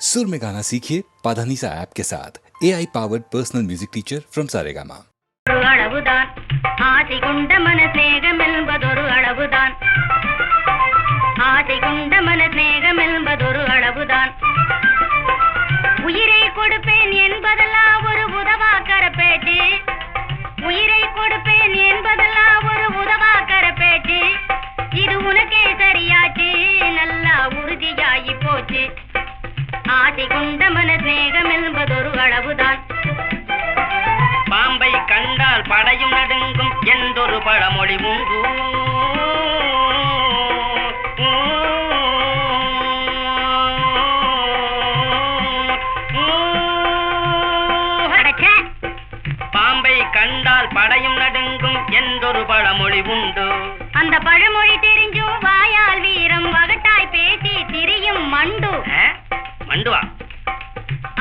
सुर में गाना सीखिए पाधानीसा ऐप के साथ AI powered personal music teacher from Saregama. அளவுதான் ஆசை கொண்ட மன ஸ்நேகம் என்பதொரு அளவுதான் ஆசை கொண்ட மன ஸ்நேகம் என்பதொரு அளவுதான் உயிரை கொடுப்பேன் என்பதெல்லாம் ஒரு உதவாக்கர பேச்சு உயிரை கொடுப்பேன் என்பதெல்லாம் ஒரு உதவாக்கர பேச்சு இது உனக்கே சரியாச்சு நல்லா உறுதியாகி போச்சு ஆசை கொண்ட மன ஸ்நேகம் என்பதொரு அளவுதான் பாம்பை கண்டால் படையும் நடுங்கும் என்றொரு பழமொழி உண்டு. பாம்பை கண்டால் படையும் நடுங்கும் என்றொரு பழமொழி உண்டு. அந்த பழமொழி தெரிஞ்சும் வாயால் வீரம் வகட்டாய் பேசி திரியும் மண்டு. மண்டுவா?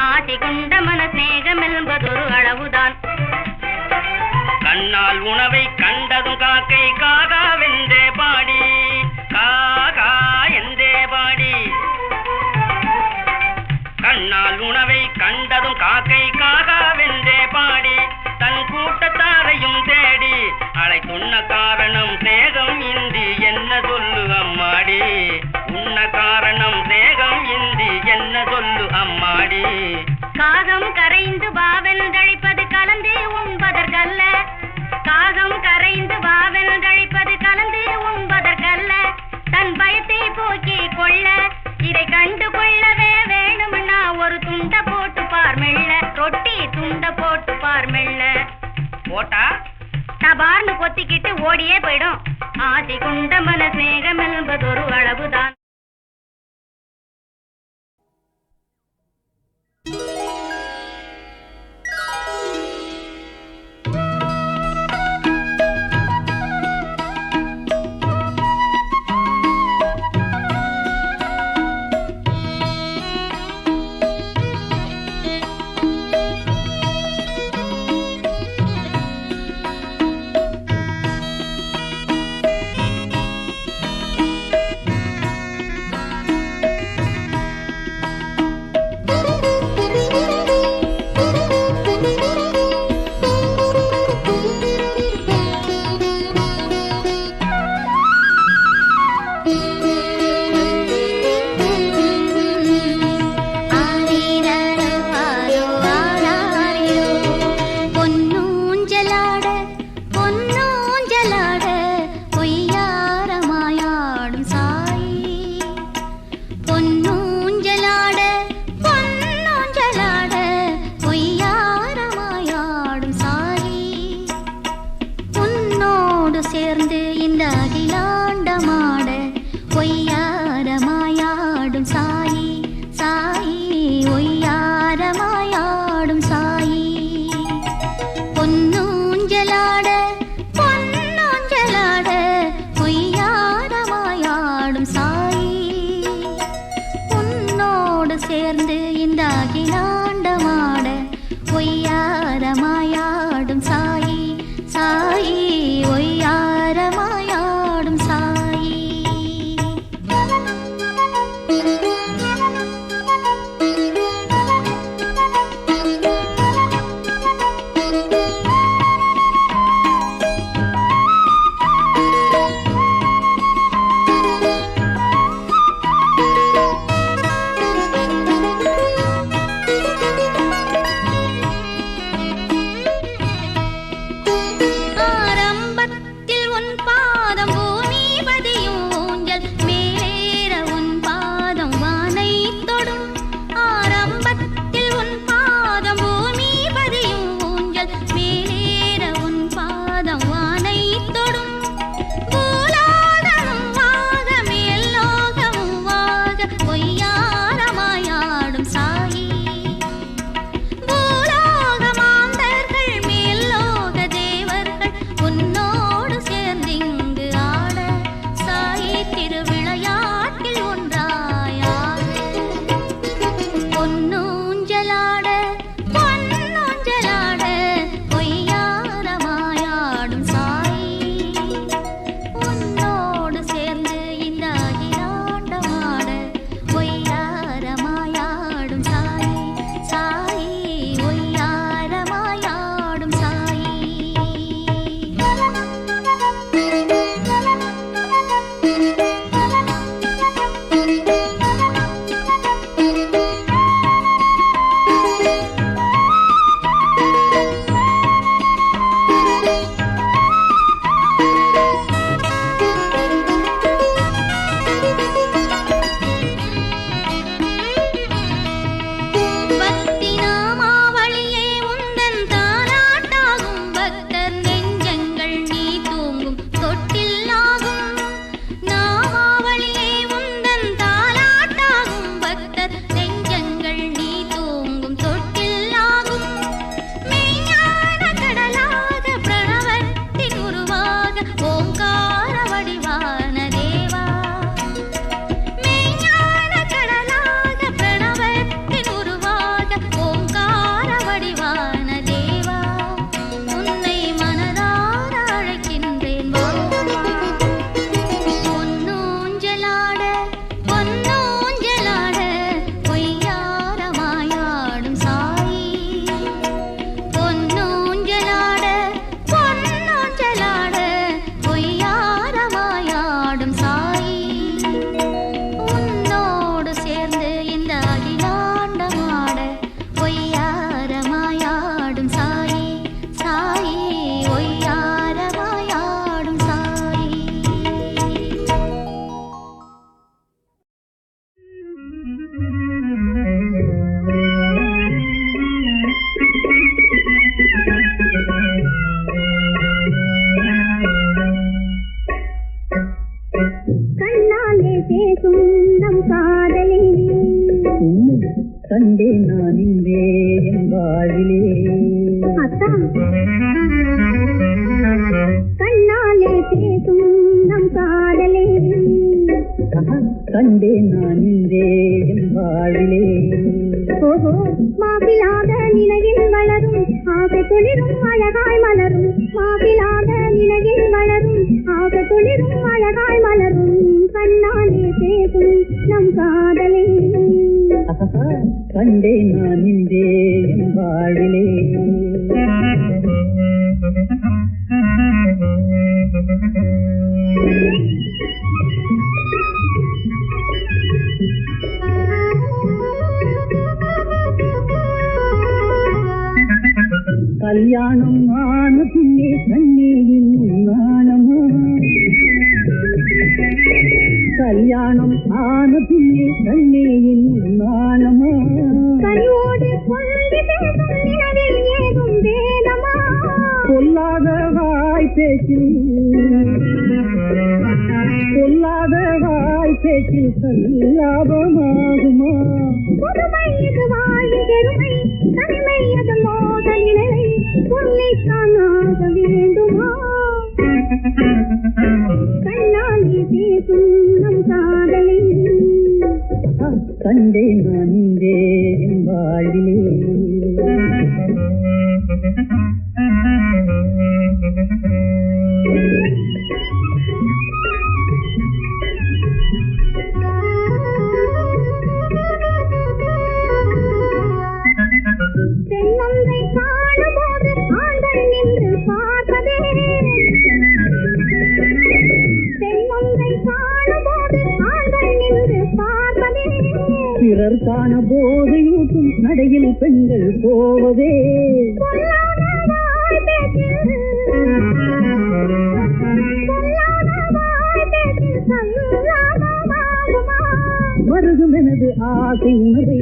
ஆசை கொண்ட மன ஸ்நேகம் என்பதொரு அளவுதான் கண்ணால் உணவை கண்டதும் காக்கை காகா வென்றே பாடி காகா என்றே பாடி கண்ணால் உணவை கண்டதும் காக்கை காகா வென்றே பாடி தன் கூட்டத்தாரையும் தேடி அழைத்துண்ண காரணம் ஸ்நேகம் இன்றி என்ன சொல்லு அம்மாடி உண்ண காரணம் ஸ்நேகம் இன்றி என்ன சொல்லு அம்மாடி காகம் கரைந்து வாவென்றழைப்பது கலந்து உண்பதற்கல்ல காகம் கரைந்து வாவென்றழைப்பது கலந்து உண்பதற்கல்ல தன் பயத்தை போக்கிக் கொள்ள இதை கண்டு கொள்ளவே வேணும்னா ஒரு துண்ட போட்டு பார் மெல்ல ரொட்டி துண்ட போட்டு பார் மெல்ல போட்டா தபார்னு கொத்திக்கிட்டு ஓடியே போயிடும் ஆசை கொண்ட மன ஸ்நேகம் என்பதொரு அளவுதான் கண்டேன் நான் இன்றே என் வாழ்விலே. கண்ணாலே பேசும் நம் காதலே. கண்டேன் நான் இன்றே என் வாழ்விலே. ஓஹோ மாப்பிளாத நிலையில் வளரும் ஆசை துளிரும் அழகாய் மலரும். மாப்பிளாத நிலையில் வளரும் ஆசை துளிரும் அழகாய் மலரும். கண்ணாலே பேசும் நம் காதலே. கண்டேன் நான் இன்றே என் வாழ்விலே. கல்யாணம் ஆன பின்னே கண்ணீரின் நாணமா. கல்யாணம் ஆன பின்னே கண்ணீரின் நாணமா. கனிவோடு பொங்கி பேசும் நினைவில் ஏதும் வேதமா. பொல்லாத வாய் பேச்சில் பொல்லாத வாய் பேச்சில் கல்லாபமாகுமா. புதுமை இது வாழின் பெருமை தனிமை அது மோத நிலை சொல்லித்தான் ஆக வேண்டுமா. கண்ணாலே பேசும் நம் காதலை. கண்டேன் நான் இன்றே என் வாழ்விலே. பெண்ணொன்றை காணும்போது ஆண்கள் நின்று பார்ப்பதே. பெண்ணொன்றை காணும்போது ஆண்கள் நின்று பார்ப்பதே. பிறர் காண போதையூட்டும் நடையில் பெண்கள் போவதே. பொல்லாத வாய் பேச்சில் கல்லாபமாகுமா. மருகும் எனது ஆசை உணவை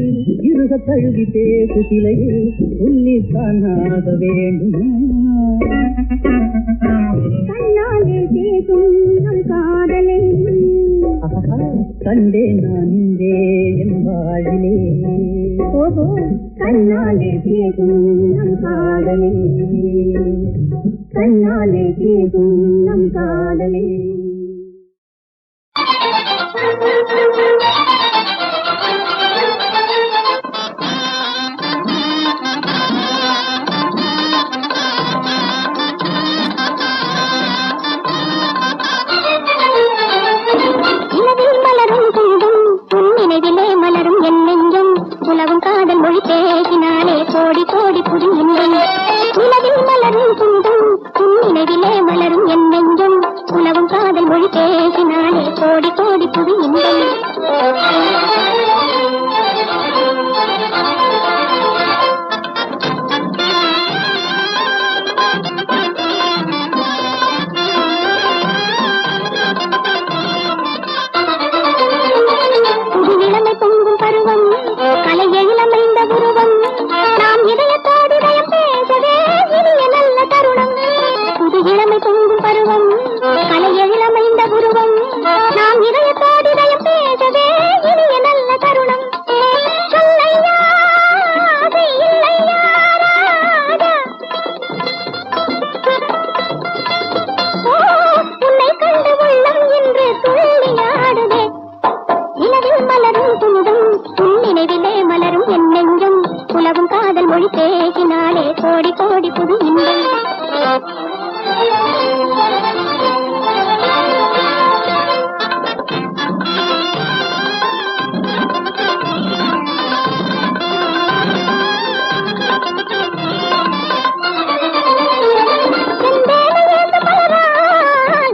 இருக தழுவி பேசு சிலையே சொல்லித்தான் ஆக வேண்டுமா. கண்ணாலே பேசும் நம் காதலை. கண்டேன் நான் இன்றே என் வாழ்விலே. ஓஹோ கண்ணாலே பேசும் நம் காதலை. கண்ணாலே பேசும் நம் காதலை. நிலவில் மலரும் துன்பம் உன் நினைவிலே மலரும் என் நெஞ்சம். உலகும் காதல் மொழி பேசினாலே கோடி கோடி புது இன்பம். நிலவில் மலரும் துன்பம் உன் நினைவிலே மலரும் என் நெஞ்சம். உலகும் காதல் மொழி பேசினாலே கோடி கோடி புது இன்பம். புது இளமை பொங்கும் பருவம் கலை எழிலமைந்த உருவம். நாம் இதயத்தோடு இதயம் பேசவே இனிய நல்ல தருணம். புது இளமை பொங்கும் பருவம் கலை எழிலமைந்த உருவம். நாம் இதயத்தோடு இதயம் பேசவே இனிய நல்ல தருணம். சொல்லையா அது இல்லையா ராஜா. ஓ உன்னை கண்டு உள்ளம் இன்று துள்ளியாடுதே. நிலவில் மலரும் துன்பம் உன் நினைவிலே மலரும் என் நெஞ்சம். உலகும் காதல் மொழி பேசினாலே கோடி கோடி புது இன்பம்.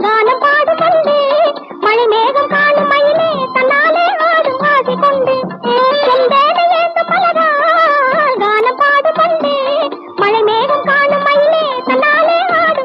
கானம் பாடு கண்டு மழை மேகம் காணும் மயிலே தன்னாலே ஆடும் ஆசை கொண்டு. கானம் பாடு கண்டு மழை மேகம் காணும் மயிலே தன்னாலே ஆடும்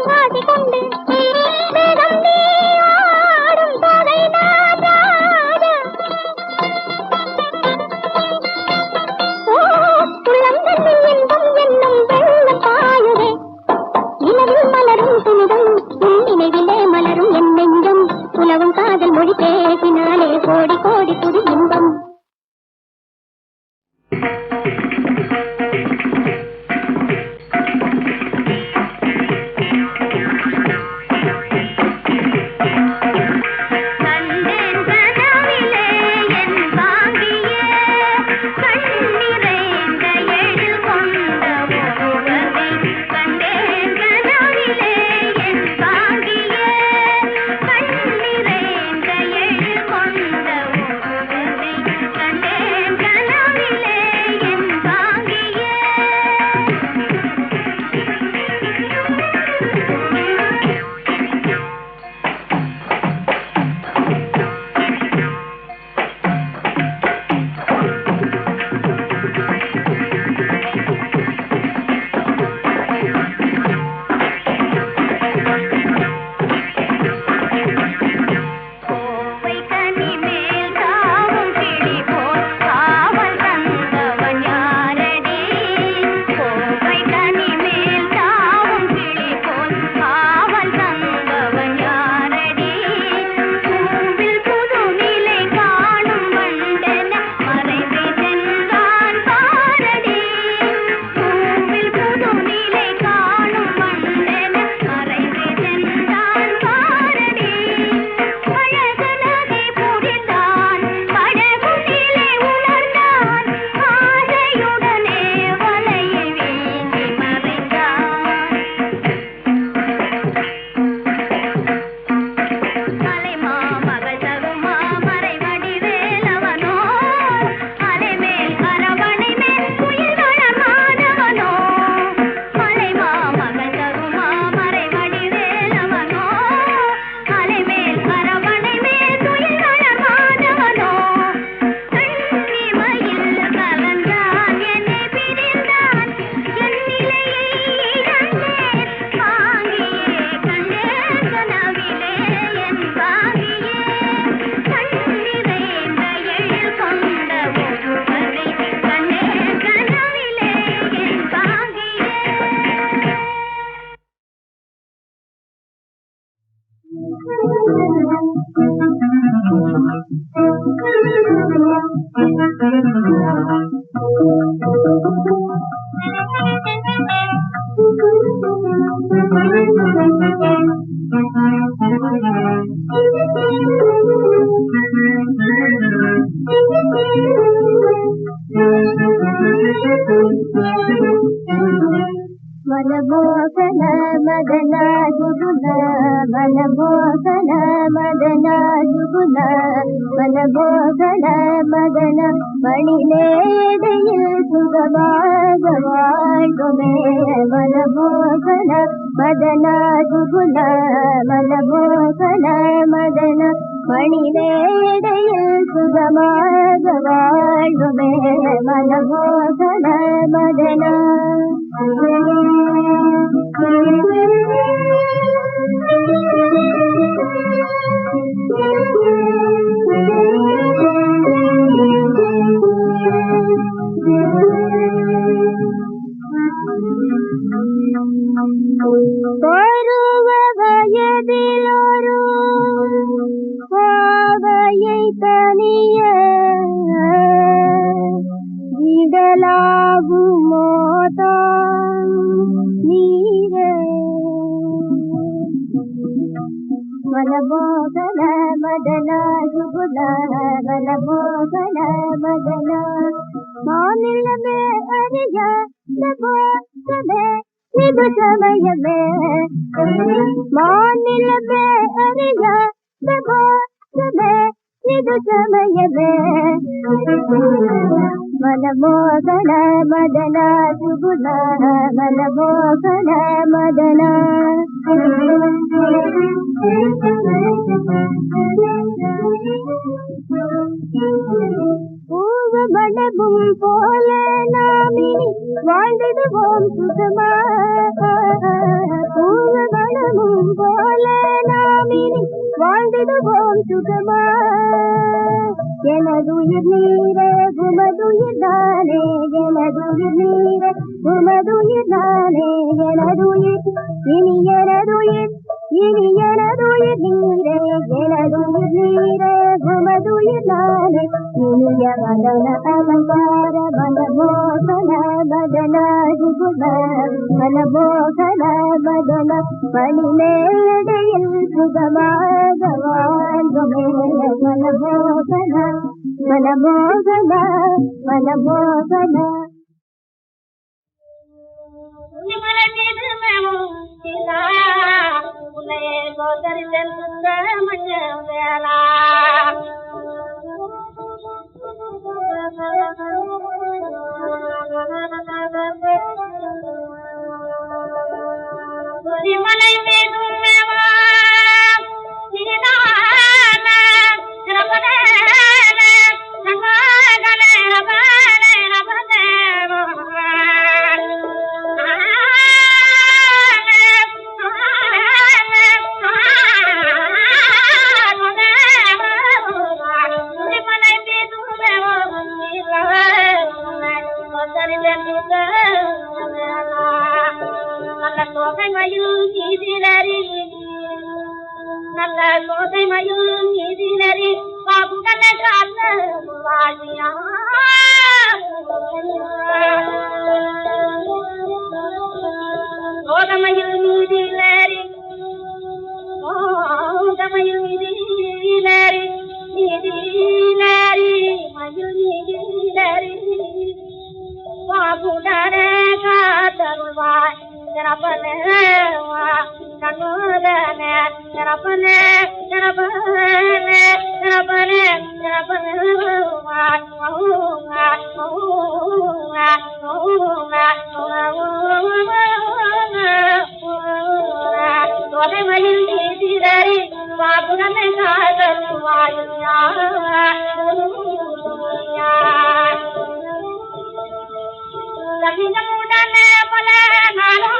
ಮನಮೋಹನ ಮದನ ಜುಗುಣ ಮನಮೋಹನ ಮದನ ಜುಗುಣ மனமோகன மதன மணிமேடையில் சுகமாக வாழ்வுமே மனமோகன மதன ஜுகுண மனமோகன மதன மணிமேடையில் சுகமாக வாழ்வுமே மனமோகன மதன பருவ வயதிலொரு பாவையை தனிய விடலாகுமோதான் நீரே மனமோகன மதன ஜுகுண மனமோகன மதன மாநிலமே அறிய நபோகமே இது சமயமே மாநிலமே அறிய நபோகமே இது சமயமே மனமோகன மதன ஜுகுண மனமோகன மதன பூவ மடமும் போல நாமினி வாழ்ந்திடுவோம் சுகமா பூவ மடமும் போல நாமினி வாழ்ந்திடுவோம் சுகமா எனதுயிர் நீரே உமதுயிர் தானே எனதுயிர் நீரே உமதுயிர் தானே எனதுயிர் இனி எனதுயிர் இனி எனதுயிர் நீரே எனதுயிர் நீரே உமதுயிர் தானே இனிய மதன அலங்கார மனமோகன மதன ஜுகுண மனமோகன மதன மணிமேடையில் சுகமாக வாழ்வுமே மனமோகன மனமோகன மனமோகன மலை மேலும் நல்ல சோதை மயில் நீதினரி பாபுடன கால வாழியா சோதமயில் நீதினரி சோதமயில் நீதினரி நீதினரி மயில் நீதினரி பாபுடன காத்தருள்வாய் ஜனபனே கண்ணுதனே ஜனபனே ஜனபனே ஜனபனே ஜனபனே சோதமையில் நீதிரறி பாபுடனை காதருள்வாய் கன்னிகமுடனே பல நாளும்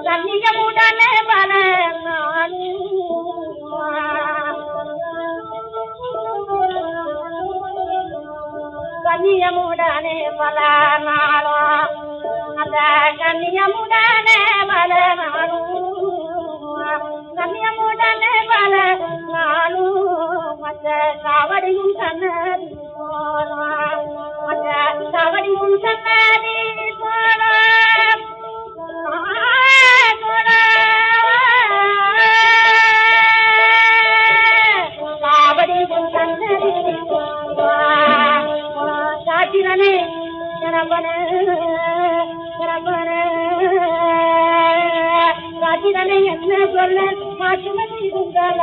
கன்னிகமுடனே பல நாளும் கன்னியமுடனே பல நாளும் அந்த கன்னியமுடனே பல நாளும் கன்னியமுடனே பல நாளும் மற்ற காவடியும் சன்னதி போலாம் மற்ற காவடியும் சன்னதி போலாம் காவடியும் சன்னதி காட்டினே ராஜிதனை என்ன சொல்ல மாற்றுமதி இருந்தால்